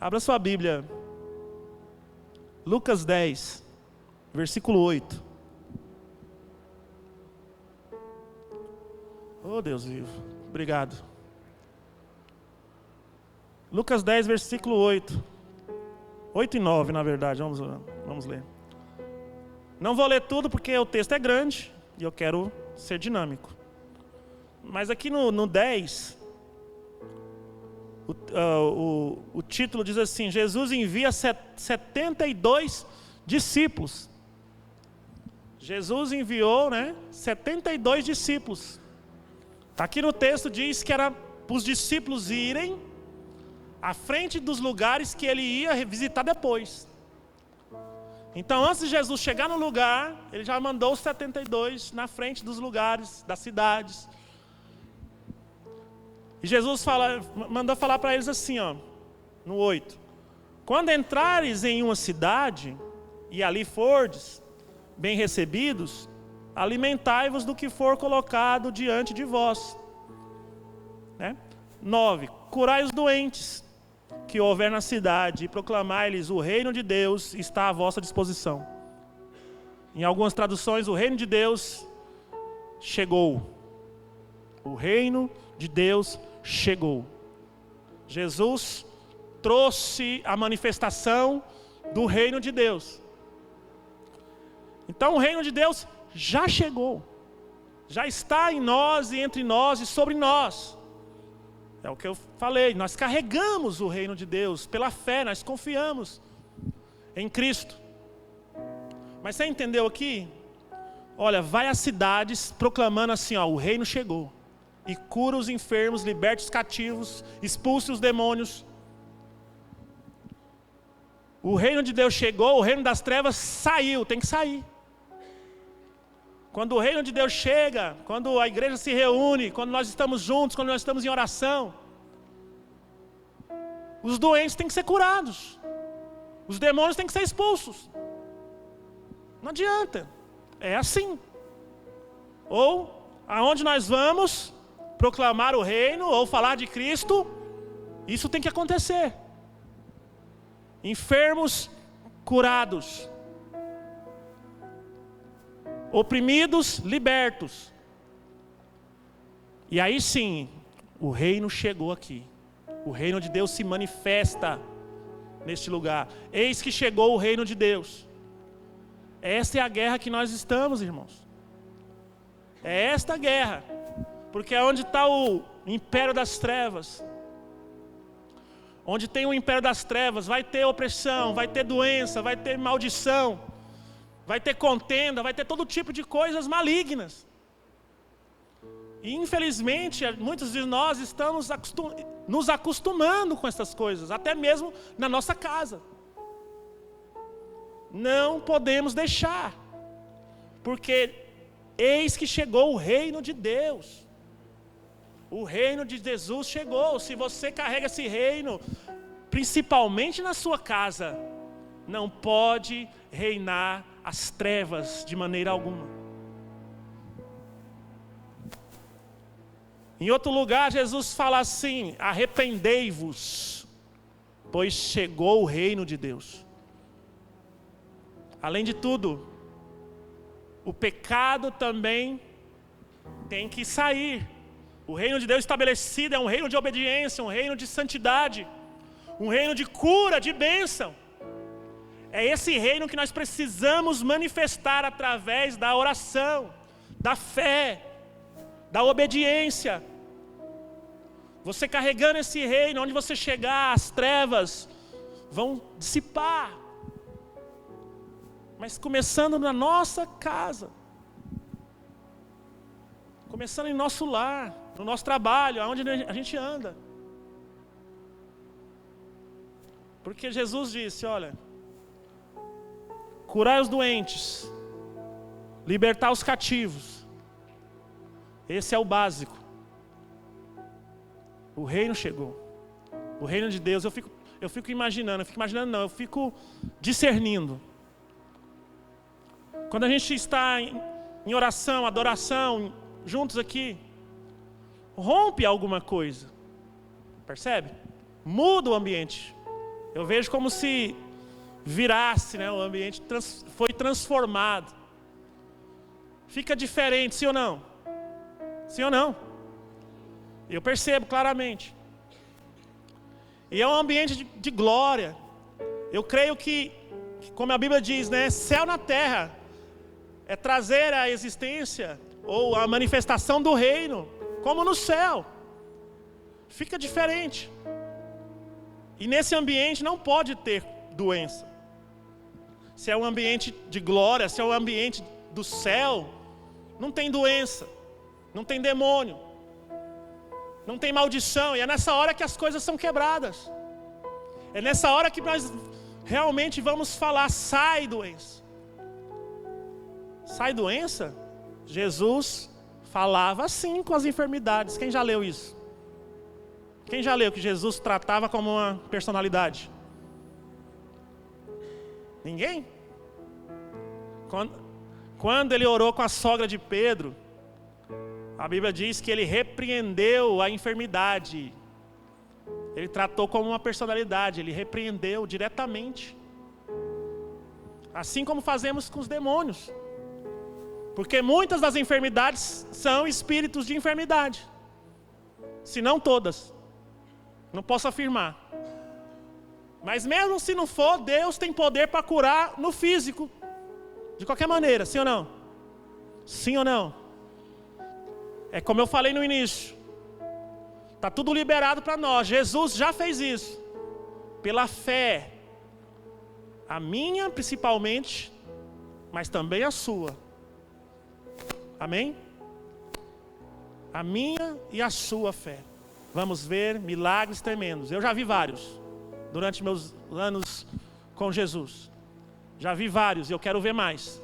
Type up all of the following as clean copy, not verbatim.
Abra sua Bíblia. Lucas 10, versículo 8. Oh, Deus vivo. Obrigado. Lucas 10, versículo 8. 8 e 9, na verdade. Vamos ler. Não vou ler tudo porque o texto é grande e eu quero ser dinâmico. Mas aqui no 10... O título diz assim: Jesus envia 72 discípulos. Jesus enviou, 72 discípulos. Aqui no texto diz que era para os discípulos irem à frente dos lugares que ele ia visitar depois. Então, antes de Jesus chegar no lugar, ele já mandou os 72 na frente dos lugares, das cidades. E Jesus mandou falar para eles assim, no 8. Quando entrares em uma cidade, e ali fordes bem recebidos, alimentai-vos do que for colocado diante de vós. 9. Curai os doentes que houver na cidade, e proclamai-lhes: o reino de Deus está à vossa disposição. Em algumas traduções, o reino de Deus chegou. O reino de Deus chegou. Jesus trouxe a manifestação do reino de Deus. Então o reino de Deus já chegou. Já está em nós e entre nós e sobre nós. É o que eu falei, nós carregamos o reino de Deus pela fé, nós confiamos em Cristo. Mas você entendeu aqui? Olha, vai às cidades proclamando assim, o reino chegou. E cura os enfermos, liberte os cativos, expulse os demônios. O reino de Deus chegou, o reino das trevas saiu, tem que sair. Quando o reino de Deus chega, quando a igreja se reúne, quando nós estamos juntos, quando nós estamos em oração, os doentes têm que ser curados, os demônios têm que ser expulsos. Não adianta, é assim. Ou, aonde nós vamos proclamar o reino ou falar de Cristo, isso tem que acontecer. Enfermos curados, oprimidos libertos. E aí sim, o reino chegou aqui. O reino de Deus se manifesta neste lugar. Eis que chegou o reino de Deus. Esta é a guerra que nós estamos, irmãos. É esta guerra. Porque é onde está o império das trevas. Onde tem o império das trevas, vai ter opressão, vai ter doença, vai ter maldição, vai ter contenda, vai ter todo tipo de coisas malignas. E infelizmente, muitos de nós estamos nos acostumando com essas coisas, até mesmo na nossa casa. Não podemos deixar, porque eis que chegou o reino de Deus. O reino de Jesus chegou. Se você carrega esse reino, principalmente na sua casa, não pode reinar as trevas de maneira alguma. Em outro lugar, Jesus fala assim: arrependei-vos, pois chegou o reino de Deus. Além de tudo, o pecado também tem que sair. O reino de Deus estabelecido é um reino de obediência, um reino de santidade, um reino de cura, de bênção. É esse reino que nós precisamos manifestar através da oração, da fé, da obediência. Você carregando esse reino, onde você chegar, as trevas vão dissipar. Mas começando na nossa casa, começando em nosso lar, no nosso trabalho, aonde a gente anda. Porque Jesus disse: olha, curar os doentes, libertar os cativos. Esse é o básico. O reino chegou. O reino de Deus, eu fico imaginando, eu fico discernindo. Quando a gente está em oração, adoração, juntos aqui, rompe alguma coisa, percebe? Muda o ambiente. Eu vejo como se virasse, né? O ambiente foi transformado. Fica diferente, sim ou não? Sim ou não? Eu percebo claramente. E é um ambiente de glória. Eu creio que, como a Bíblia diz, né? Céu na terra é trazer a existência ou a manifestação do reino, como no céu. Fica diferente. E nesse ambiente não pode ter doença. Se é um ambiente de glória, se é um ambiente do céu, não tem doença, não tem demônio, não tem maldição. E é nessa hora que as coisas são quebradas. É nessa hora que nós realmente vamos falar: sai doença. Sai doença? Jesus falava assim com as enfermidades. Quem já leu isso? Quem já leu que Jesus tratava como uma personalidade? Ninguém? Quando ele orou com a sogra de Pedro, a Bíblia diz que ele repreendeu a enfermidade. Ele tratou como uma personalidade, ele repreendeu diretamente. Assim como fazemos com os demônios. Porque muitas das enfermidades são espíritos de enfermidade. Se não todas. Não posso afirmar. Mas mesmo se não for, Deus tem poder para curar no físico. De qualquer maneira, sim ou não? Sim ou não? É como eu falei no início. Está tudo liberado para nós. Jesus já fez isso. Pela fé. A minha principalmente, mas também a sua. Amém? A minha e a sua fé. Vamos ver milagres tremendos. Eu já vi vários durante meus anos com Jesus. Já vi vários e eu quero ver mais.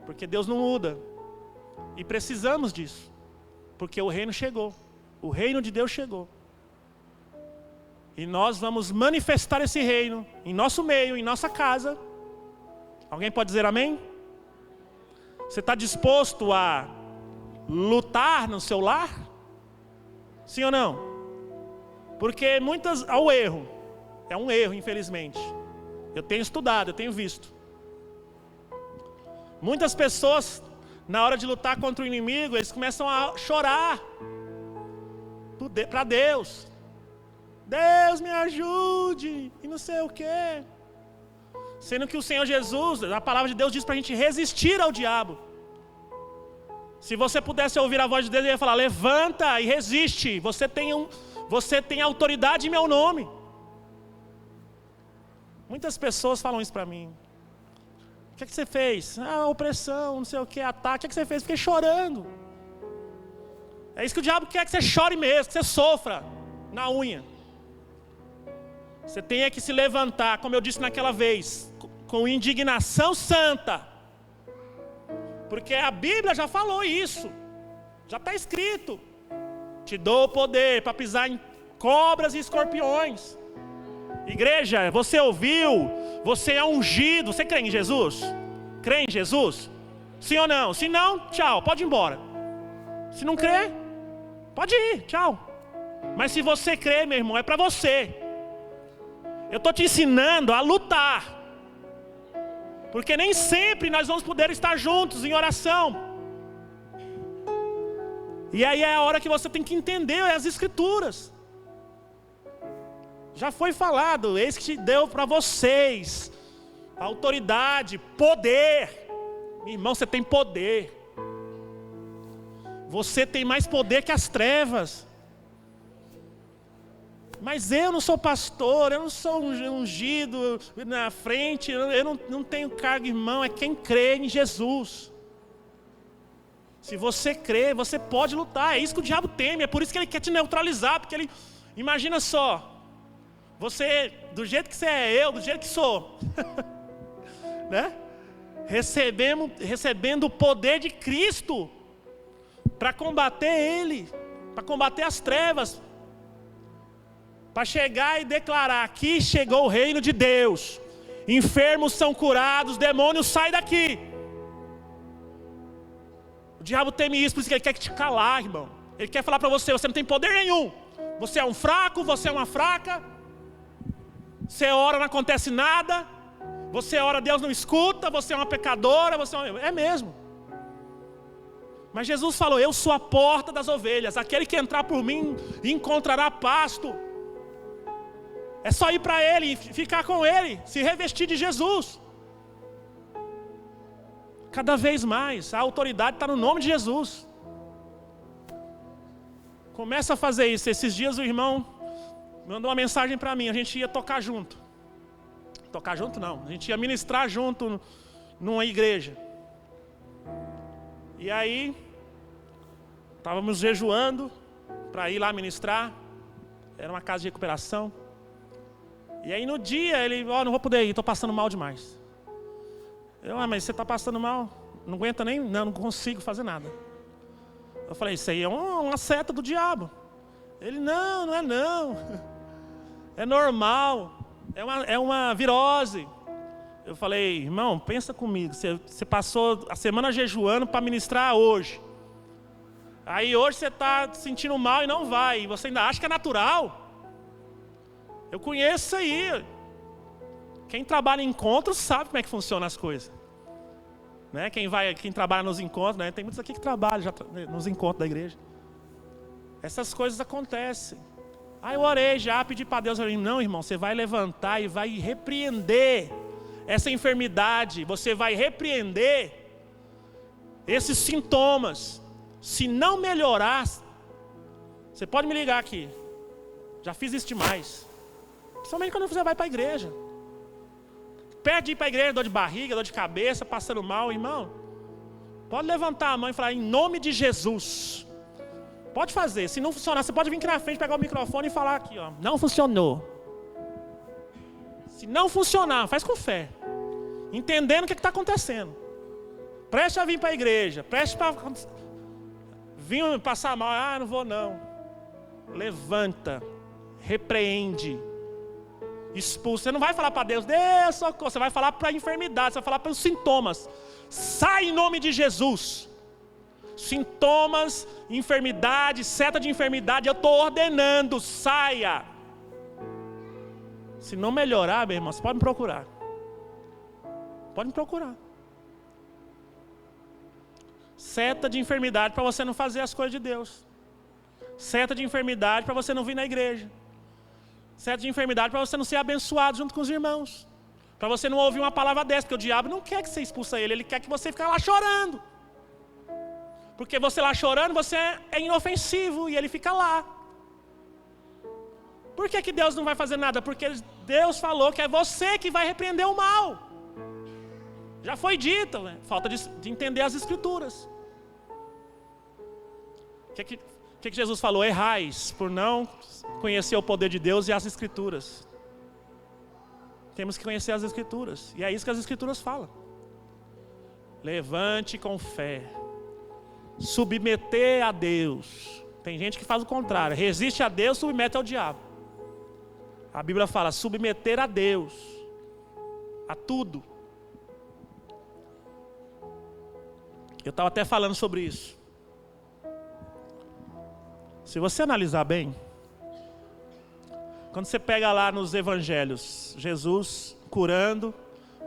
Porque Deus não muda. E precisamos disso. Porque o reino chegou. O reino de Deus chegou. E nós vamos manifestar esse reino em nosso meio, em nossa casa. Alguém pode dizer amém? Você está disposto a lutar no seu lar? Sim ou não? Porque ao erro. É um erro, infelizmente. Eu tenho estudado, eu tenho visto. Muitas pessoas, na hora de lutar contra o inimigo, eles começam a chorar para Deus. Deus me ajude, e não sei o quê. Sendo que o Senhor Jesus, a palavra de Deus diz para a gente resistir ao diabo. Se você pudesse ouvir a voz de Deus, ele ia falar: levanta e resiste, você tem autoridade em meu nome. Muitas pessoas falam isso para mim. O que você fez? Opressão, não sei o que, ataque. O que você fez? Fiquei chorando. É isso que o diabo quer, que você chore mesmo, que você sofra na unha. Você tem que se levantar, como eu disse naquela vez, com indignação santa. Porque a Bíblia já falou isso. Já está escrito. Te dou o poder para pisar em cobras e escorpiões. Igreja, você ouviu? Você é ungido. Você crê em Jesus? Crê em Jesus? Sim ou não? Se não, tchau, pode ir embora. Se não crê, pode ir, tchau. Mas se você crê, meu irmão, é para você. Eu estou te ensinando a lutar. Porque nem sempre nós vamos poder estar juntos em oração. E aí é a hora que você tem que entender as Escrituras. Já foi falado, eis que te deu para vocês autoridade, poder. Meu irmão, você tem poder. Você tem mais poder que as trevas. Mas eu não sou pastor, eu não sou ungido na frente, eu não tenho cargo, irmão. É quem crê em Jesus. Se você crê, você pode lutar. É isso que o diabo teme, é por isso que ele quer te neutralizar. Porque ele, imagina só, você, do jeito que você é, eu, do jeito que sou, né? Recebendo o poder de Cristo para combater ele, para combater as trevas, para chegar e declarar: aqui chegou o reino de Deus, enfermos são curados, demônios saem daqui. O diabo teme isso, por isso que ele quer te calar, irmão. Ele quer falar para você: você não tem poder nenhum, você é um fraco, você é uma fraca, Você ora, não acontece nada. Você ora, Deus não escuta. Você é uma pecadora. É mesmo. Mas Jesus falou: eu sou a porta das ovelhas. Aquele que entrar por mim encontrará pasto. É só ir para Ele e ficar com Ele, se revestir de Jesus. Cada vez mais, a autoridade está no nome de Jesus. Começa a fazer isso. Esses dias o irmão mandou uma mensagem para mim, a gente ia tocar junto. Tocar junto não, a gente ia ministrar junto numa igreja. E aí, estávamos jejuando para ir lá ministrar. Era uma casa de recuperação. E aí no dia ele, não vou poder ir, estou passando mal demais. Mas você está passando mal? Não aguenta nem, não consigo fazer nada. Eu falei, isso aí é uma seta do diabo. Ele, não é não. É normal, é uma virose. Eu falei, irmão, pensa comigo, você passou a semana jejuando para ministrar hoje. Aí hoje você está se sentindo mal e não vai, e você ainda acha que é natural. Eu conheço isso aí. Quem trabalha em encontros sabe como é que funcionam as coisas. Né? Quem trabalha nos encontros, né? Tem muitos aqui que trabalham já nos encontros da igreja. Essas coisas acontecem. Aí eu orei já, pedi para Deus, eu falei, não, irmão, você vai levantar e vai repreender essa enfermidade, você vai repreender esses sintomas. Se não melhorar, você pode me ligar aqui. Já fiz isso demais. Principalmente quando você vai para a igreja. Perde de ir para a igreja, dor de barriga, dor de cabeça, passando mal, irmão. Pode levantar a mão e falar, em nome de Jesus. Pode fazer, se não funcionar, você pode vir aqui na frente, pegar o microfone e falar aqui, não funcionou. Se não funcionar, faz com fé. Entendendo o que está acontecendo. Preste a vir para a igreja, preste para vir passar mal, não vou não. Levanta, repreende, expulsa. Você não vai falar para Deus, Deus, socorro. Você vai falar para a enfermidade, você vai falar para os sintomas. Sai em nome de Jesus. Sintomas, enfermidade, seta de enfermidade, eu estou ordenando, saia. Se não melhorar, meu irmão, você pode me procurar. Pode me procurar. Seta de enfermidade para você não fazer as coisas de Deus. Seta de enfermidade para você não vir na igreja. Seta de enfermidade para você não ser abençoado junto com os irmãos. Para você não ouvir uma palavra dessa, porque o diabo não quer que você expulse ele, ele quer que você fique lá chorando. Porque você lá chorando, você é inofensivo e ele fica lá. Por que Deus não vai fazer nada? Porque Deus falou que é você que vai repreender o mal. Já foi dito, né? Falta de entender as escrituras. O que Jesus falou? Errais por não conhecer o poder de Deus e as escrituras. Temos que conhecer as escrituras. E é isso que as escrituras falam. Levante com fé. Submeter a Deus. Tem gente que faz o contrário. Resiste a Deus, submete ao diabo. A Bíblia fala submeter a Deus. A tudo. Eu estava até falando sobre isso. Se você analisar bem, quando você pega lá nos evangelhos, Jesus curando,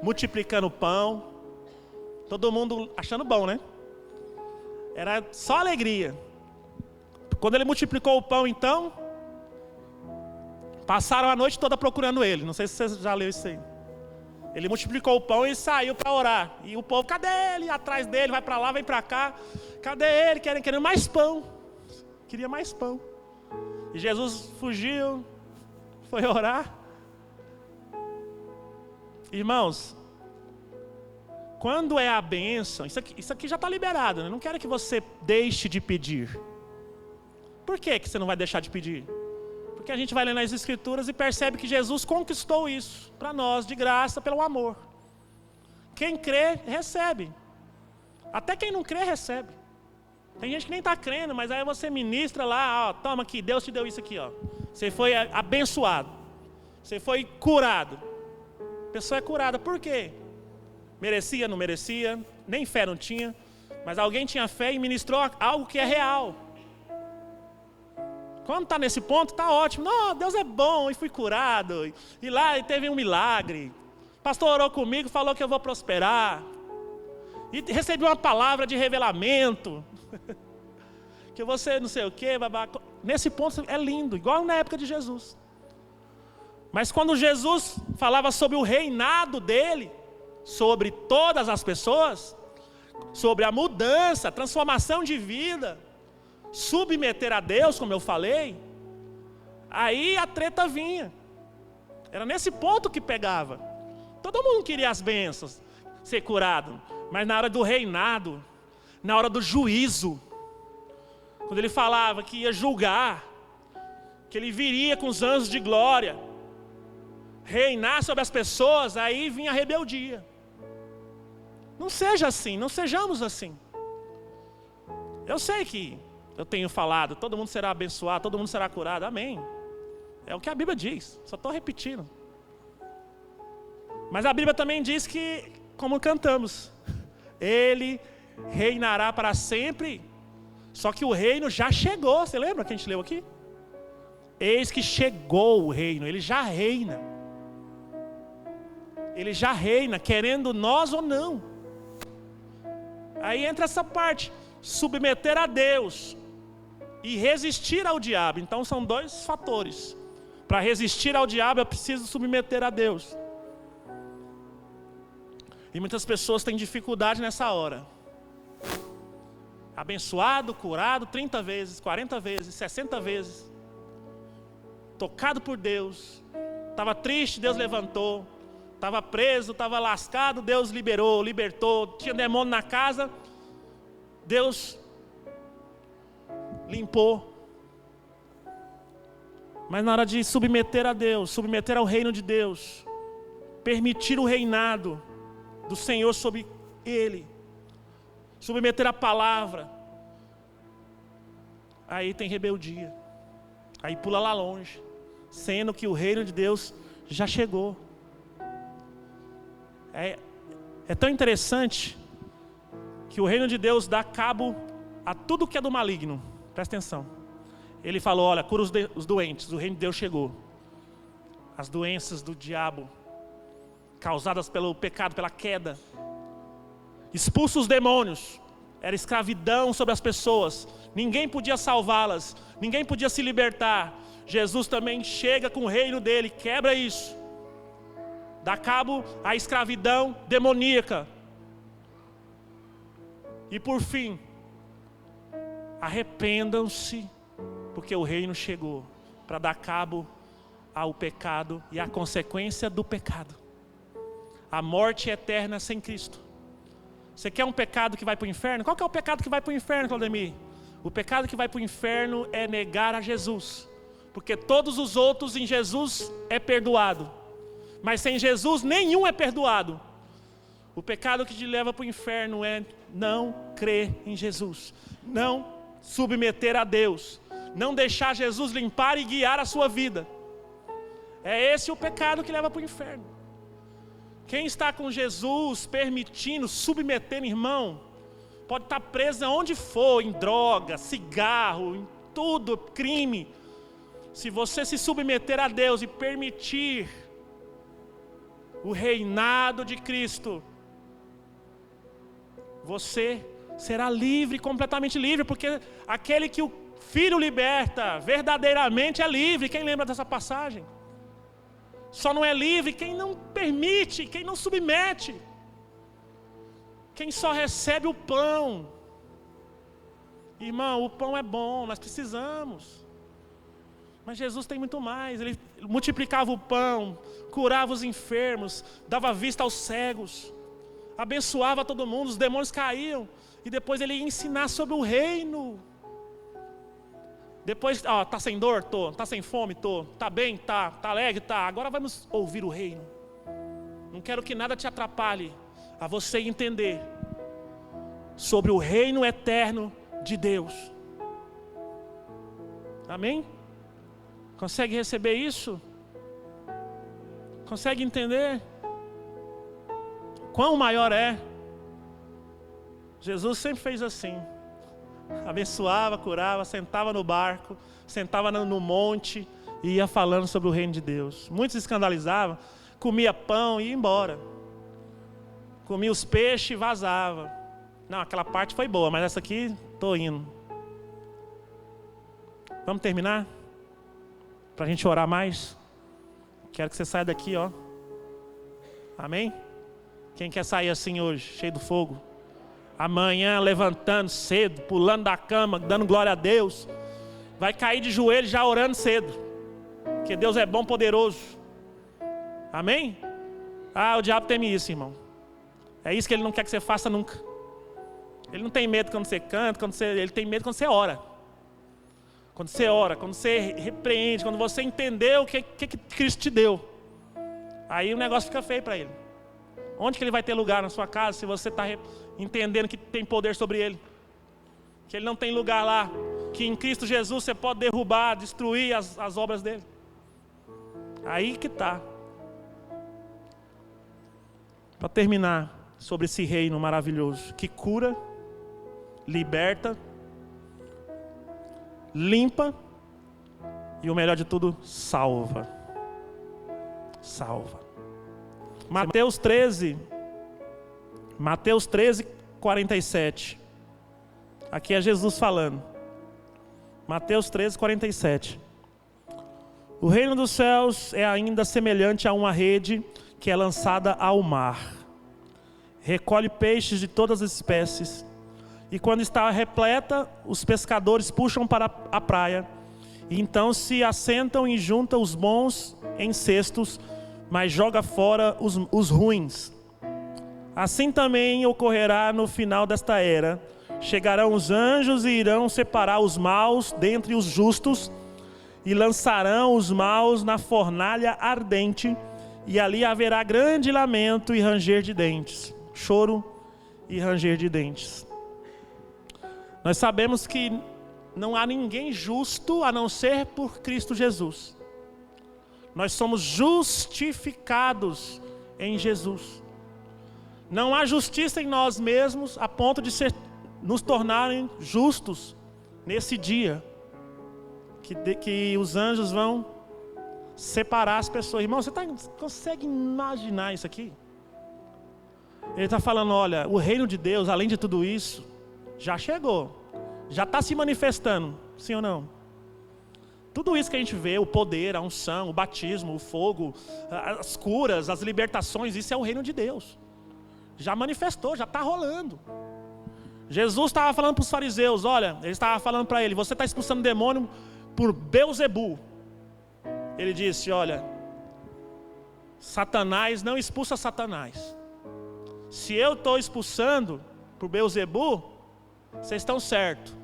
multiplicando o pão, todo mundo achando bom, né? Era só alegria. Quando ele multiplicou o pão, então, passaram a noite toda procurando ele. Não sei se você já leu isso aí. Ele multiplicou o pão e saiu para orar. E o povo, cadê ele? Atrás dele, vai para lá, vem para cá. Cadê ele? Querendo mais pão. Queria mais pão. E Jesus fugiu, foi orar. Irmãos, quando é a bênção, isso aqui já está liberado, né? Não quero que você deixe de pedir. Por que você não vai deixar de pedir? Porque a gente vai lendo as escrituras e percebe que Jesus conquistou isso para nós, de graça, pelo amor. Quem crê, recebe. Até quem não crê, recebe. Tem gente que nem está crendo, mas aí você ministra lá, toma aqui, Deus te deu isso aqui, Você foi abençoado. Você foi curado. A pessoa é curada, por quê? Merecia, não merecia, nem fé não tinha, mas alguém tinha fé e ministrou algo que é real. Quando está nesse ponto, está ótimo. Não, Deus é bom, e fui curado. E lá teve um milagre. O pastor orou comigo, falou que eu vou prosperar. E recebi uma palavra de revelamento. Que você não sei o quê. Nesse ponto é lindo, igual na época de Jesus. Mas quando Jesus falava sobre o reinado dele, sobre todas as pessoas, sobre a mudança, a transformação de vida, submeter a Deus, como eu falei, aí a treta vinha. Era nesse ponto que pegava. Todo mundo queria as bênçãos, ser curado, mas na hora do reinado, na hora do juízo, quando ele falava que ia julgar, que ele viria com os anjos de glória, reinar sobre as pessoas, aí vinha a rebeldia. Não seja assim, não sejamos assim. Eu sei que eu tenho falado, todo mundo será abençoado, todo mundo será curado, amém. É o que a Bíblia diz, só estou repetindo. Mas a Bíblia também diz que, como cantamos, Ele reinará para sempre. Só que o reino já chegou, você lembra que a gente leu aqui? Eis que chegou o reino, Ele já reina. Ele já reina, querendo nós ou não. Aí entra essa parte, submeter a Deus e resistir ao diabo. Então são dois fatores. Para resistir ao diabo eu preciso submeter a Deus. E muitas pessoas têm dificuldade nessa hora. Abençoado, curado 30 vezes, 40 vezes, 60 vezes. Tocado por Deus. Estava triste, Deus levantou. Estava preso, estava lascado, Deus libertou. Tinha demônio na casa, Deus limpou. Mas na hora de submeter a Deus, submeter ao reino de Deus, permitir o reinado do Senhor sobre ele, submeter a palavra, aí tem rebeldia, aí pula lá longe, sendo que o reino de Deus já chegou. É tão interessante que o reino de Deus dá cabo a tudo que é do maligno. Presta atenção. Ele falou, olha, cura os doentes, o reino de Deus chegou. As doenças do diabo, causadas pelo pecado, pela queda. Expulsa os demônios. Era escravidão sobre as pessoas. Ninguém podia salvá-las. Ninguém podia se libertar. Jesus também chega com o reino dele, quebra isso. Dá cabo à escravidão demoníaca. E por fim, arrependam-se, porque o reino chegou para dar cabo ao pecado e à consequência do pecado. A morte eterna sem Cristo. Você quer um pecado que vai para o inferno? Qual que é o pecado que vai para o inferno, Claudemir? O pecado que vai para o inferno é negar a Jesus. Porque todos os outros em Jesus é perdoado. Mas sem Jesus nenhum é perdoado. O pecado que te leva para o inferno é não crer em Jesus. Não submeter a Deus. Não deixar Jesus limpar e guiar a sua vida. É esse o pecado que leva para o inferno. Quem está com Jesus permitindo, submetendo, irmão, pode estar preso aonde for, em droga, cigarro, em tudo, crime. Se você se submeter a Deus e permitir o reinado de Cristo, você será livre, completamente livre, porque aquele que o Filho liberta, verdadeiramente é livre. Quem lembra dessa passagem? Só não é livre quem não permite, quem não submete, quem só recebe o pão. Irmão, o pão é bom, nós precisamos. Mas Jesus tem muito mais. Ele multiplicava o pão, curava os enfermos, dava vista aos cegos, abençoava todo mundo, os demônios caíam. E depois ele ia ensinar sobre o reino. Depois, tá sem dor? Tô. Tá sem fome? Tô. Tá bem? Tá. Tá alegre? Tá. Agora vamos ouvir o reino. Não quero que nada te atrapalhe a você entender sobre o reino eterno de Deus. Amém? Consegue receber isso? Consegue entender? Quão maior é? Jesus sempre fez assim. abençoava, curava, sentava no barco, sentava no monte e ia falando sobre o reino de Deus. Muitos escandalizavam, comia pão e ia embora. Comia os peixes e vazava. Não, aquela parte foi boa, mas essa aqui, estou indo. Vamos terminar? Para a gente orar mais? Quero que você saia daqui, ó. Amém? Quem quer sair assim hoje, cheio do fogo? Amanhã, levantando cedo, pulando da cama, dando glória a Deus. Vai cair de joelho já orando cedo. Porque Deus é bom, poderoso. Amém? Ah, o diabo teme isso, irmão. É isso que ele não quer que você faça nunca. Ele não tem medo quando você canta, ele tem medo quando você ora. Quando você ora, quando você repreende, quando você entendeu o que Cristo te deu. Aí o negócio fica feio para ele. Onde que ele vai ter lugar na sua casa se você está entendendo que tem poder sobre ele? Que ele não tem lugar lá. Que em Cristo Jesus você pode derrubar, destruir as obras dele. Aí que está. Para terminar sobre esse reino maravilhoso que cura, liberta, limpa e o melhor de tudo, salva. Salva. Mateus 13, 47. Aqui é Jesus falando. Mateus 13, 47. O reino dos céus é ainda semelhante a uma rede que é lançada ao mar. Recolhe peixes de todas as espécies. E quando está repleta, os pescadores puxam para a praia. E então se assentam e juntam os bons em cestos, mas joga fora os ruins. Assim também ocorrerá no final desta era. Chegarão os anjos e irão separar os maus dentre os justos, e lançarão os maus na fornalha ardente, e ali haverá grande lamento e ranger de dentes. Choro e ranger de dentes. Nós sabemos que não há ninguém justo a não ser por Cristo Jesus. Nós somos justificados em Jesus. Não há justiça em nós mesmos a ponto de nos tornarem justos nesse dia que os anjos vão separar as pessoas. Irmão, você consegue imaginar isso aqui? Ele está falando, olha, o reino de Deus, além de tudo isso, já chegou, já está se manifestando, sim ou não? Tudo isso que a gente vê, o poder, a unção, o batismo, o fogo, as curas, as libertações, isso é o reino de Deus. Já manifestou, já está rolando. Jesus estava falando para os fariseus, olha, ele estava falando para ele, você está expulsando demônio por Beelzebu. Ele disse, olha, Satanás não expulsa Satanás. Se eu estou expulsando por Beelzebu, vocês estão certos.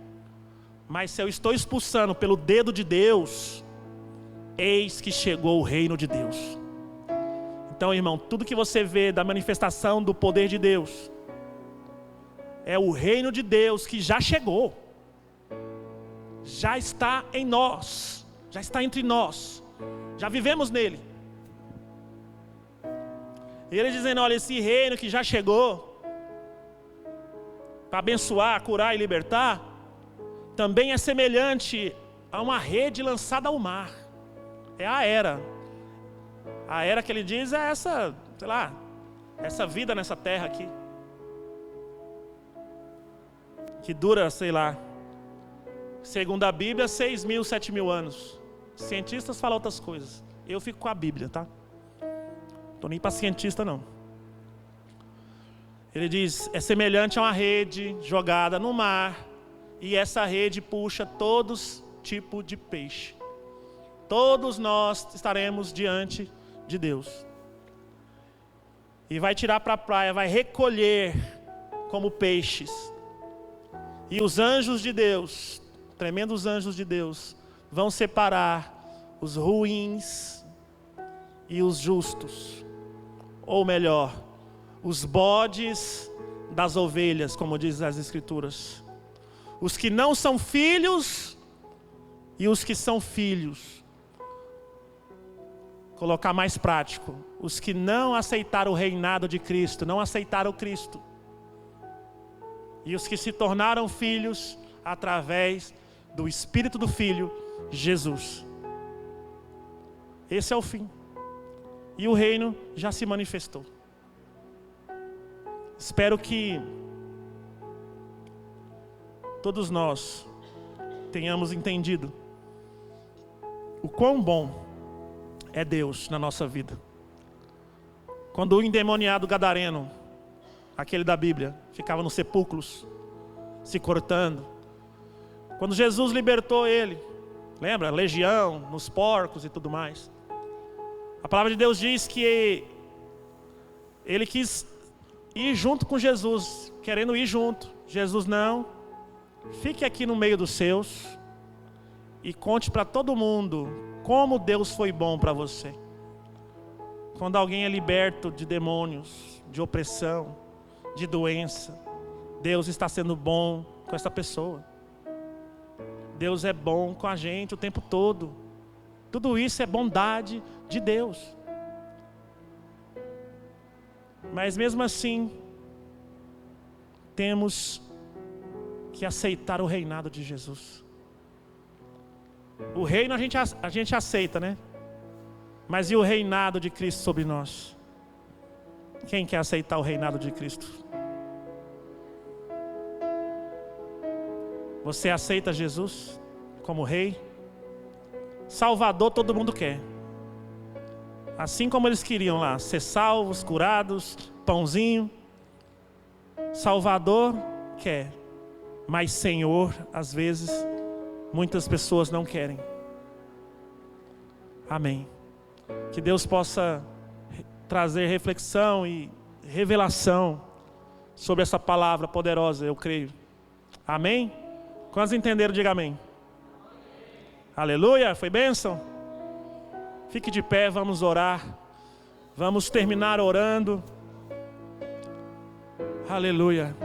Mas se eu estou expulsando pelo dedo de Deus, eis que chegou o reino de Deus. Então, irmão, tudo que você vê da manifestação do poder de Deus, é o reino de Deus que já chegou. Já está em nós, já está entre nós, já vivemos nele. E ele dizendo, olha, esse reino que já chegou, para abençoar, curar e libertar, também é semelhante a uma rede lançada ao mar. É a era. A era que ele diz é essa, sei lá, essa vida nessa terra aqui. Que dura, sei lá, segundo a Bíblia, 6.000, 7.000 anos. Cientistas falam outras coisas. Eu fico com a Bíblia, tá? Estou nem para cientista, não. Ele diz, é semelhante a uma rede jogada no mar, e essa rede puxa todos tipos de peixe. Todos nós estaremos diante de Deus. E vai tirar para a praia, vai recolher como peixes. E os anjos de Deus, tremendos anjos de Deus, vão separar os ruins e os justos. Ou melhor, os bodes das ovelhas, como diz as Escrituras. Os que não são filhos e os que são filhos. Colocar mais prático. Os que não aceitaram o reinado de Cristo, não aceitaram Cristo. E os que se tornaram filhos, através do Espírito do Filho, Jesus. Esse é o fim. E o reino já se manifestou. Espero que todos nós tenhamos entendido o quão bom é Deus na nossa vida. Quando o endemoniado gadareno, aquele da Bíblia, ficava nos sepulcros, se cortando. Quando Jesus libertou ele, lembra? Legião, nos porcos e tudo mais. A palavra de Deus diz que ele quis ir junto com Jesus, querendo ir junto. Jesus não, fique aqui no meio dos seus e conte para todo mundo como Deus foi bom para você. Quando alguém é liberto de demônios, de opressão, de doença, Deus está sendo bom com essa pessoa. Deus é bom com a gente o tempo todo. Tudo isso é bondade de Deus. Mas mesmo assim, temos que aceitar o reinado de Jesus. O reino a gente aceita, né? Mas e o reinado de Cristo sobre nós? Quem quer aceitar o reinado de Cristo? Você aceita Jesus como rei? Salvador todo mundo quer. Assim como eles queriam lá, ser salvos, curados, pãozinho. Salvador quer. Mas Senhor, às vezes, muitas pessoas não querem. Amém. Que Deus possa trazer reflexão e revelação sobre essa palavra poderosa, eu creio. Amém? Quantos entenderam? Diga amém. Aleluia, foi bênção? Fique de pé, vamos orar. Vamos terminar orando. Aleluia.